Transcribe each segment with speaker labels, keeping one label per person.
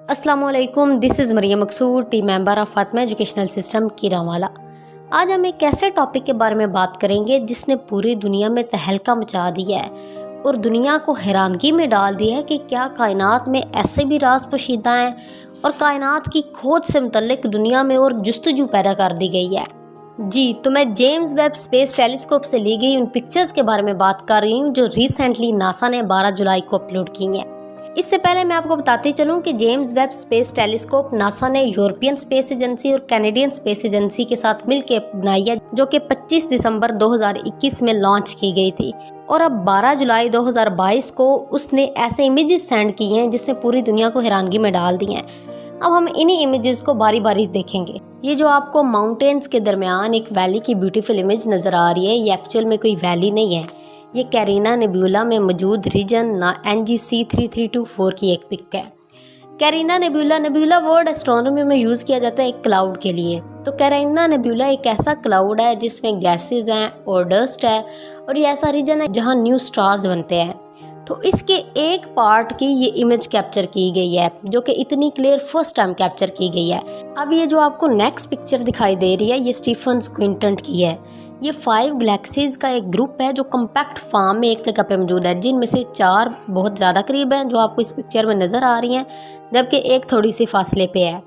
Speaker 1: अस्सलामुअलैकुम, this is Maryam Maqsood, team member of Fatima educational system Kiranwala. आज हम एक ऐसे टॉपिक के बारे में बात करेंगे जिसने पूरी दुनिया में तहलका मचा दिया है और दुनिया को हैरानगी में डाल दिया है कि क्या कायनात में ऐसे भी राज पोशीदा हैं और कायनात की खोज से मुतल्लिक दुनिया में और जुस्तजू पैदा कर दी गई है। जी, तो मैं जेम्स वेब स्पेस टेलीस्कोप से ली गई उन पिक्चर्स के बारे में बात कर रही हूँ जो रिसेंटली नासा ने 12 जुलाई को अपलोड की हैं। इससे पहले मैं आपको बताती चलूं कि James Webb space telescope NASA ने यूरोपियन स्पेस एजेंसी और कैनेडियन स्पेस एजेंसी के साथ मिलकर बनाई है, जो कि 25 दिसंबर 2021 में लॉन्च की गई थी और अब 12 जुलाई 2022 को उसने ऐसे इमेजेस सेंड किए हैं जिसने पूरी दुनिया को हैरानगी में डाल दिए हैं। अब हम इन्हीं इमेजेस को बारी बारी देखेंगे। ये जो आपको माउंटेन्स के दरमियान एक वैली की ब्यूटीफुल इमेज नज़र आ रही है, ये एक्चुअल में कोई वैली नहीं है, ये कैरिना नेब्यूला में मौजूद रीजन NGC 3324 की एक पिक है। कैरिना नेब्यूला वर्ड एस्ट्रोनॉमी में यूज़ किया जाता है एक क्लाउड के लिए। तो कैरिना नेब्यूला एक ऐसा क्लाउड है जिसमें गैसेज हैं और डस्ट है और ये ऐसा रीजन है जहाँ न्यू स्टार्स बनते हैं। तो इसके एक पार्ट की ये इमेज कैप्चर की गई है जो कि इतनी क्लियर फर्स्ट टाइम कैप्चर की गई है। अब ये जो आपको नेक्स्ट पिक्चर दिखाई दे रही है ये स्टीफन क्विंटन की है। ये 5 गैलेक्सीज का एक ग्रुप है जो कम्पैक्ट फॉर्म में एक जगह पे मौजूद है, जिनमें से 4 बहुत ज़्यादा करीब हैं जो आपको इस पिक्चर में नज़र आ रही हैं, जबकि एक थोड़ी सी फासले पे है।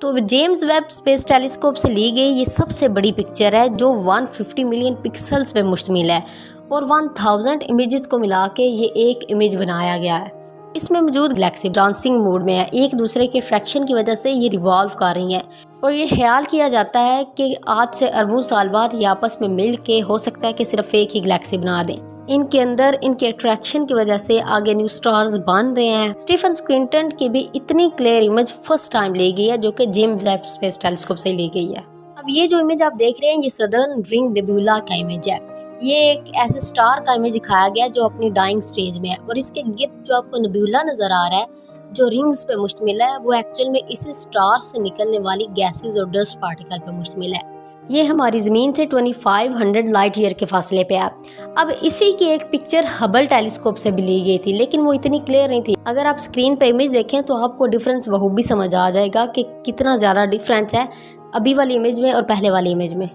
Speaker 1: तो जेम्स वेब स्पेस टेलीस्कोप से ली गई ये सबसे बड़ी पिक्चर है जो 150 मिलियन पिक्सल्स पे मुश्तमिल है और 1000 इमेजेस को मिला के ये एक इमेज बनाया गया है। इसमें मौजूद गैलेक्सी डांसिंग मोड में है, एक दूसरे के फ्रैक्शन की वजह से ये रिवॉल्व कर रही हैं और ये ख्याल किया जाता है कि आज से अरबों साल बाद ये आपस में मिल के हो सकता है कि सिर्फ एक ही गैलेक्सी बना दें। इनके अंदर इनके अट्रैक्शन की वजह से आगे न्यू स्टार्स बन रहे हैं। स्टीफन क्विंटन की भी इतनी क्लियर इमेज फर्स्ट टाइम ली गई है जो कि जेम्स वेब स्पेस टेलीस्कोप से ली गई है। अब ये जो इमेज आप देख रहे हैं ये सदर्न रिंग नेब्यूला का इमेज है। ये एक ऐसे स्टार का इमेज दिखाया गया जो अपनी डाइंग स्टेज में है और इसके गिर्द जो आपको नेब्यूला नजर आ रहा है जो रिंग्स पे मुश्तमिल है वो एक्चुअल में इसी स्टार से निकलने वाली गैसेस और डस्ट पार्टिकल पे मुश्तमिल है। ये हमारी ज़मीन से 2500 लाइट ईयर के फासले पे है। अब इसी की एक पिक्चर हबल टेलीस्कोप से भी ली गई थी लेकिन वो इतनी क्लियर नहीं थी। अगर आप स्क्रीन पे इमेज देखें तो आपको डिफरेंस बखूबी समझ आ जाएगा कि कितना ज़्यादा डिफरेंस है अभी वाली इमेज में और पहले वाली इमेज में।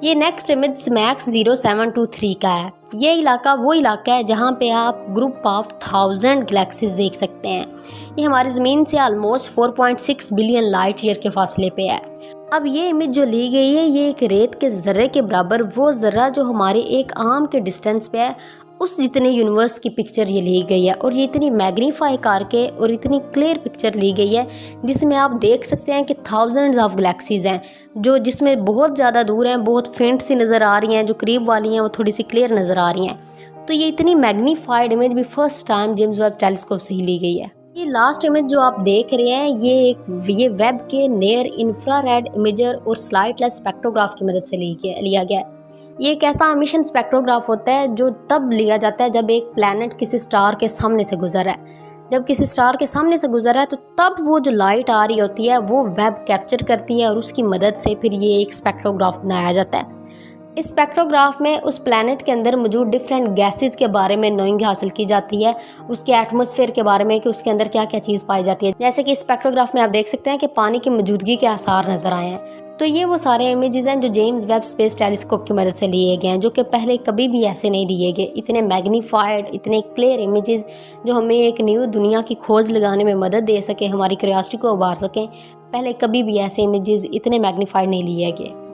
Speaker 1: ये नेक्स्ट इमेज स्मैक्स 0723 का है। ये इलाका वो इलाका है जहाँ पे आप ग्रुप ऑफ 1000 गैलेक्सीज देख सकते हैं। ये हमारी ज़मीन से ऑलमोस्ट 4.6 बिलियन लाइट ईयर के फासले पे है। अब ये इमेज जो ली गई है ये एक रेत के ज़र्रे के बराबर, वो ज़र्रा जो हमारे एक आर्म के डिस्टेंस पे है उस जितने यूनिवर्स की पिक्चर ये ली गई है और ये इतनी मैग्नीफाई करके और इतनी क्लियर पिक्चर ली गई है जिसमें आप देख सकते हैं कि थाउजेंड्स ऑफ गैलेक्सीज हैं जो जिसमें बहुत ज़्यादा दूर हैं, बहुत फेंट सी नज़र आ रही हैं, जो करीब वाली हैं वो थोड़ी सी क्लियर नज़र आ रही हैं। तो ये इतनी मैग्नीफाइड इमेज भी first time James Webb telescope से ही ली गई है। ये लास्ट इमेज जो आप देख रहे हैं ये वेब के नियर इंफ्रारेड इमेजर और स्लाइटलेस स्पेक्ट्रोग्राफ की मदद से लिया गया है। ये एक ऐसा मिशन स्पेक्ट्रोग्राफ होता है जो तब लिया जाता है जब एक प्लैनेट किसी स्टार के सामने से गुजर रहा है। जब किसी स्टार के सामने से गुजर रहा है तो तब वो जो लाइट आ रही होती है वो वेब कैप्चर करती है और उसकी मदद से फिर ये एक स्पेक्ट्रोग्राफ बनाया जाता है। इस स्पेक्ट्रोग्राफ में उस प्लैनेट के अंदर मौजूद डिफरेंट गैसेस के बारे में नोइंग हासिल की जाती है, उसके एटमॉस्फेयर के बारे में कि उसके अंदर क्या क्या चीज़ पाई जाती है। जैसे कि इस स्पेक्ट्रोग्राफ में आप देख सकते हैं कि पानी की मौजूदगी के आसार नज़र आए हैं। तो ये वो सारे इमेजेस हैं जो जेम्स वेब स्पेस टेलीस्कोप की मदद से लिए गए हैं, जो कि पहले कभी भी ऐसे नहीं लिए गए। इतने मैग्नीफाइड, इतने क्लियर इमेजेस जो हमें एक न्यू दुनिया की खोज लगाने में मदद दे सके, हमारी क्यूरियोसिटी को उभार सकें। पहले कभी भी ऐसे इमेजेस इतने मैग्नीफाइड नहीं लिए गए।